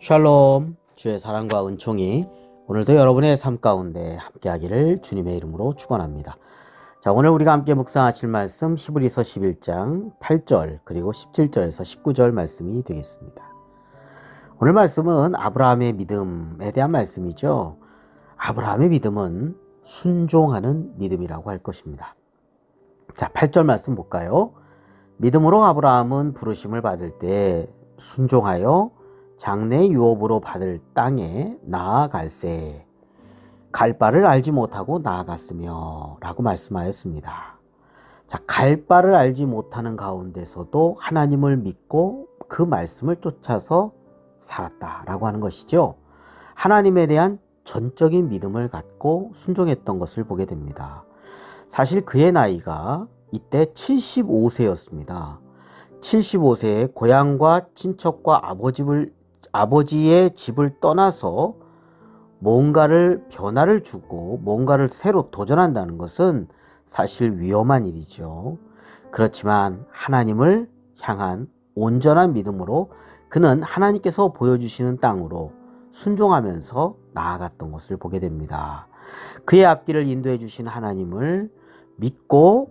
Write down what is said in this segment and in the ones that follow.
샬롬, 주의 사랑과 은총이 오늘도 여러분의 삶 가운데 함께하기를 주님의 이름으로 축원합니다. 자, 오늘 우리가 함께 묵상하실 말씀 히브리서 11장 8절 그리고 17절에서 19절 말씀이 되겠습니다. 오늘 말씀은 아브라함의 믿음에 대한 말씀이죠. 아브라함의 믿음은 순종하는 믿음이라고 할 것입니다. 자, 8절 말씀 볼까요? 믿음으로 아브라함은 부르심을 받을 때 순종하여 장래 유업으로 받을 땅에 나아갈세 갈 바를 알지 못하고 나아갔으며 라고 말씀하였습니다. 자, 갈 바를 알지 못하는 가운데서도 하나님을 믿고 그 말씀을 쫓아서 살았다라고 하는 것이죠. 하나님에 대한 전적인 믿음을 갖고 순종했던 것을 보게 됩니다. 사실 그의 나이가 이때 75세였습니다. 75세에 고향과 친척과 아버지의 집을 떠나서 뭔가를 변화를 주고 뭔가를 새로 도전한다는 것은 사실 위험한 일이죠. 그렇지만 하나님을 향한 온전한 믿음으로 그는 하나님께서 보여주시는 땅으로 순종하면서 나아갔던 것을 보게 됩니다. 그의 앞길을 인도해 주신 하나님을 믿고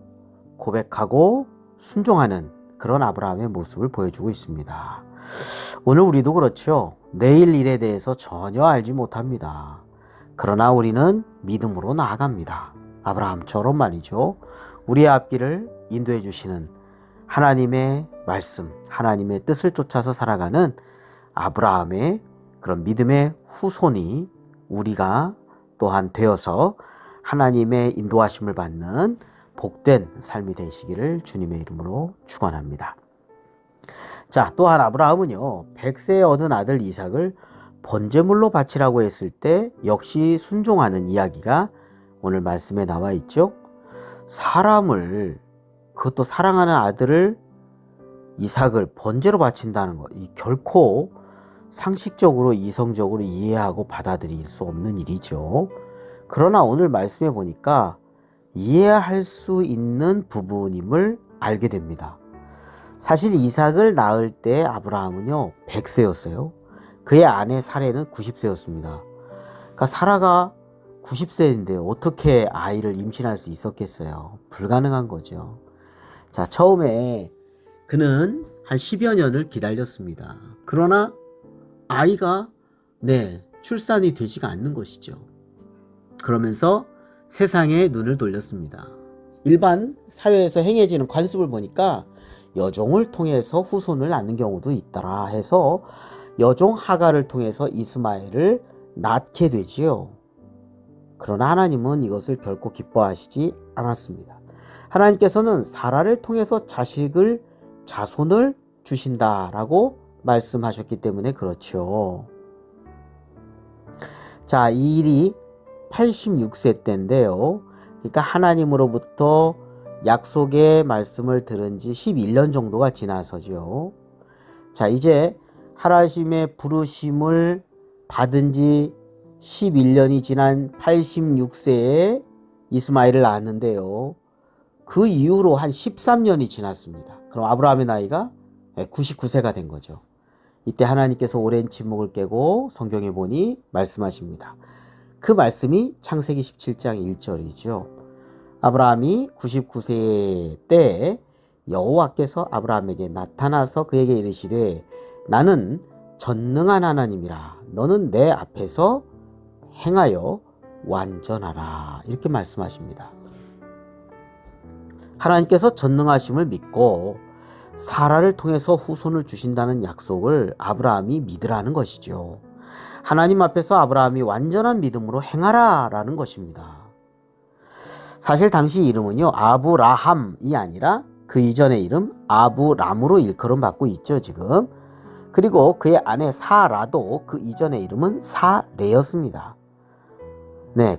고백하고 순종하는 그런 아브라함의 모습을 보여주고 있습니다. 오늘 우리도 그렇죠. 내일 일에 대해서 전혀 알지 못합니다. 그러나 우리는 믿음으로 나아갑니다. 아브라함처럼 말이죠. 우리의 앞길을 인도해 주시는 하나님의 말씀, 하나님의 뜻을 쫓아서 살아가는 아브라함의 그런 믿음의 후손이 우리가 또한 되어서 하나님의 인도하심을 받는 복된 삶이 되시기를 주님의 이름으로 축원합니다. 자, 또한 아브라함은요 100세에 얻은 아들 이삭을 번제물로 바치라고 했을 때 역시 순종하는 이야기가 오늘 말씀에 나와 있죠. 사람을, 그것도 사랑하는 아들을, 이삭을 번제로 바친다는 것, 이 결코 상식적으로 이성적으로 이해하고 받아들일 수 없는 일이죠. 그러나 오늘 말씀에 보니까 이해할 수 있는 부분임을 알게 됩니다. 사실 이삭을 낳을 때 아브라함은요 100세였어요. 그의 아내 사레는 90세였습니다. 그러니까 사라가 90세인데 어떻게 아이를 임신할 수 있었겠어요? 불가능한 거죠. 자, 처음에 그는 한 10여 년을 기다렸습니다. 그러나 아이가 출산이 되지가 않는 것이죠. 그러면서 세상에 눈을 돌렸습니다. 일반 사회에서 행해지는 관습을 보니까 여종을 통해서 후손을 낳는 경우도 있더라 해서 여종 하갈을 통해서 이스마엘을 낳게 되지요. 그러나 하나님은 이것을 결코 기뻐하시지 않았습니다. 하나님께서는 사라를 통해서 자손을 주신다라고 말씀하셨기 때문에 그렇죠. 자, 이 일이 86세 때인데요. 그러니까 하나님으로부터 약속의 말씀을 들은 지 11년 정도가 지나서죠. 자, 이제 하나님의 부르심을 받은 지 11년이 지난 86세에 이스마엘을 낳았는데요. 그 이후로 한 13년이 지났습니다. 그럼 아브라함의 나이가 99세가 된 거죠. 이때 하나님께서 오랜 침묵을 깨고 성경에 보니 말씀하십니다. 그 말씀이 창세기 17장 1절이죠. 아브라함이 99세 때 여호와께서 아브라함에게 나타나서 그에게 이르시되 나는 전능한 하나님이라 너는 내 앞에서 행하여 완전하라 이렇게 말씀하십니다. 하나님께서 전능하심을 믿고 사라를 통해서 후손을 주신다는 약속을 아브라함이 믿으라는 것이죠. 하나님 앞에서 아브라함이 완전한 믿음으로 행하라 라는 것입니다. 사실 당시 이름은요 아브라함이 아니라 그 이전의 이름 아브람으로 일컬음 받고 있죠 지금. 그리고 그의 아내 사라도 그 이전의 이름은 사레였습니다.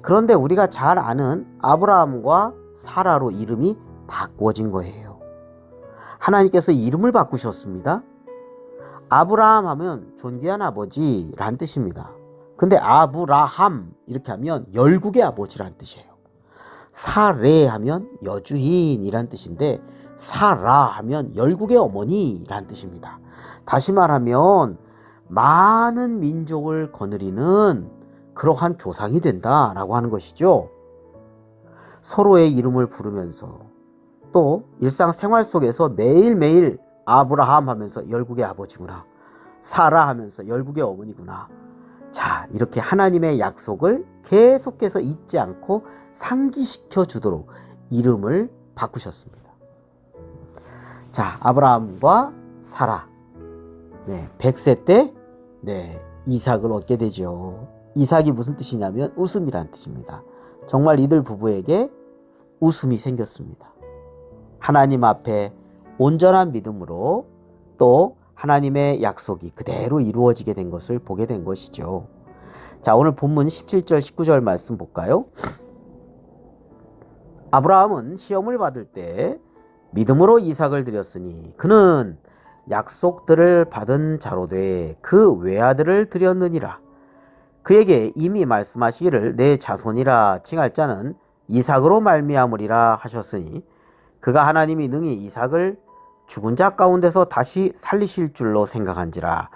그런데 우리가 잘 아는 아브라함과 사라로 이름이 바꾸어진 거예요. 하나님께서 이름을 바꾸셨습니다. 아브라함 하면 존귀한 아버지란 뜻입니다. 근데 아브라함 이렇게 하면 열국의 아버지란 뜻이에요. 사레 하면 여주인이란 뜻인데 사라 하면 열국의 어머니란 뜻입니다. 다시 말하면 많은 민족을 거느리는 그러한 조상이 된다라고 하는 것이죠. 서로의 이름을 부르면서 또 일상생활 속에서 매일매일 아브라함 하면서 열국의 아버지구나, 사라 하면서 열국의 어머니구나. 자, 이렇게 하나님의 약속을 계속해서 잊지 않고 상기시켜 주도록 이름을 바꾸셨습니다. 자, 아브라함과 사라, 100세 때 이삭을 얻게 되죠. 이삭이 무슨 뜻이냐면 웃음이란 뜻입니다. 정말 이들 부부에게 웃음이 생겼습니다. 하나님 앞에 온전한 믿음으로 또 하나님의 약속이 그대로 이루어지게 된 것을 보게 된 것이죠. 자, 오늘 본문 17절 19절 말씀 볼까요? 아브라함은 시험을 받을 때 믿음으로 이삭을 드렸으니 그는 약속들을 받은 자로 돼 그 외아들을 드렸느니라. 그에게 이미 말씀하시기를 내 자손이라 칭할 자는 이삭으로 말미암으리라 하셨으니 그가 하나님이 능히 이삭을 죽은 자 가운데서 다시 살리실 줄로 생각한지라.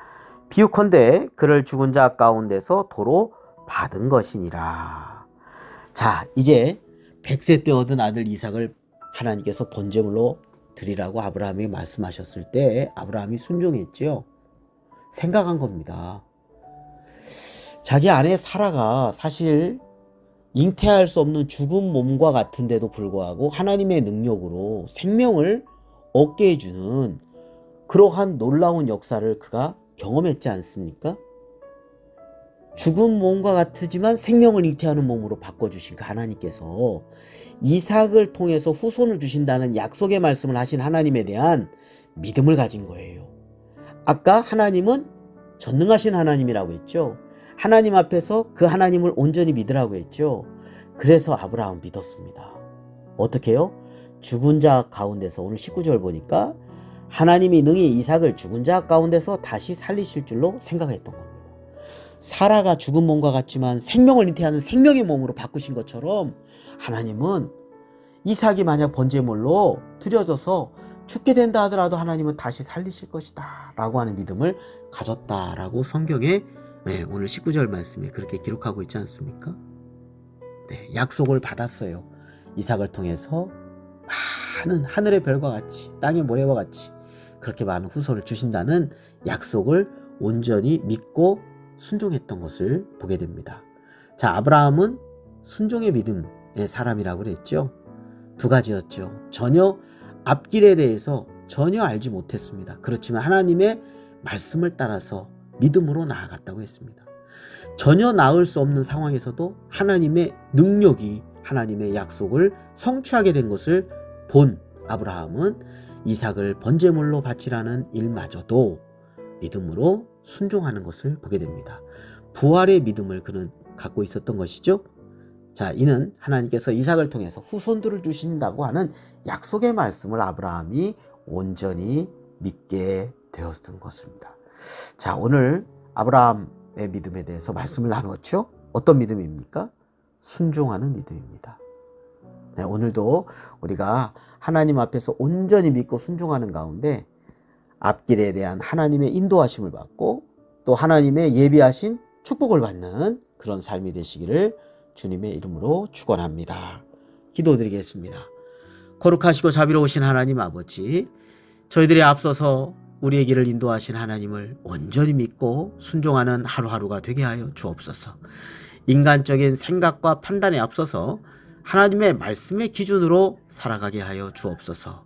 비유컨대 그를 죽은 자 가운데서 도로 받은 것이니라. 자, 이제 100세 때 얻은 아들 이삭을 하나님께서 번제물로 드리라고 아브라함에게 말씀하셨을 때 아브라함이 순종했죠. 생각한 겁니다. 자기 아내 사라가 사실 잉태할 수 없는 죽은 몸과 같은데도 불구하고 하나님의 능력으로 생명을 얻게 해주는 그러한 놀라운 역사를 그가 경험했지 않습니까? 죽은 몸과 같지만 생명을 잉태하는 몸으로 바꿔주신 그 하나님께서 이삭을 통해서 후손을 주신다는 약속의 말씀을 하신 하나님에 대한 믿음을 가진 거예요. 아까 하나님은 전능하신 하나님이라고 했죠. 하나님 앞에서 그 하나님을 온전히 믿으라고 했죠. 그래서 아브라함은 믿었습니다. 어떻게 해요? 죽은 자 가운데서, 오늘 19절 보니까 하나님이 능히 이삭을 죽은 자 가운데서 다시 살리실 줄로 생각했던 겁니다. 사라가 죽은 몸과 같지만 생명을 잉태하는 생명의 몸으로 바꾸신 것처럼 하나님은 이삭이 만약 번제물로 드려져서 죽게 된다 하더라도 하나님은 다시 살리실 것이다 라고 하는 믿음을 가졌다라고 성경에 오늘 19절 말씀에 그렇게 기록하고 있지 않습니까? 약속을 받았어요. 이삭을 통해서 많은 하늘의 별과 같이 땅의 모래와 같이 그렇게 많은 후손을 주신다는 약속을 온전히 믿고 순종했던 것을 보게 됩니다. 자, 아브라함은 순종의 믿음의 사람이라고 그랬죠. 두 가지였죠. 전혀 앞길에 대해서 전혀 알지 못했습니다. 그렇지만 하나님의 말씀을 따라서 믿음으로 나아갔다고 했습니다. 전혀 나을 수 없는 상황에서도 하나님의 능력이 하나님의 약속을 성취하게 된 것을 본 아브라함은 이삭을 번제물로 바치라는 일마저도 믿음으로 순종하는 것을 보게 됩니다. 부활의 믿음을 그는 갖고 있었던 것이죠. 자, 이는 하나님께서 이삭을 통해서 후손들을 주신다고 하는 약속의 말씀을 아브라함이 온전히 믿게 되었던 것입니다. 자, 오늘 아브라함의 믿음에 대해서 말씀을 나누었죠. 어떤 믿음입니까? 순종하는 믿음입니다. 오늘도 우리가 하나님 앞에서 온전히 믿고 순종하는 가운데 앞길에 대한 하나님의 인도하심을 받고 또 하나님의 예비하신 축복을 받는 그런 삶이 되시기를 주님의 이름으로 축원합니다. 기도드리겠습니다. 거룩하시고 자비로우신 하나님 아버지, 저희들이 앞서서 우리의 길을 인도하신 하나님을 온전히 믿고 순종하는 하루하루가 되게 하여 주옵소서. 인간적인 생각과 판단에 앞서서 하나님의 말씀의 기준으로 살아가게 하여 주옵소서.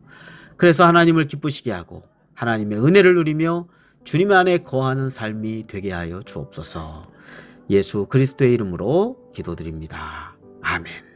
그래서 하나님을 기쁘시게 하고 하나님의 은혜를 누리며 주님 안에 거하는 삶이 되게 하여 주옵소서. 예수 그리스도의 이름으로 기도드립니다. 아멘.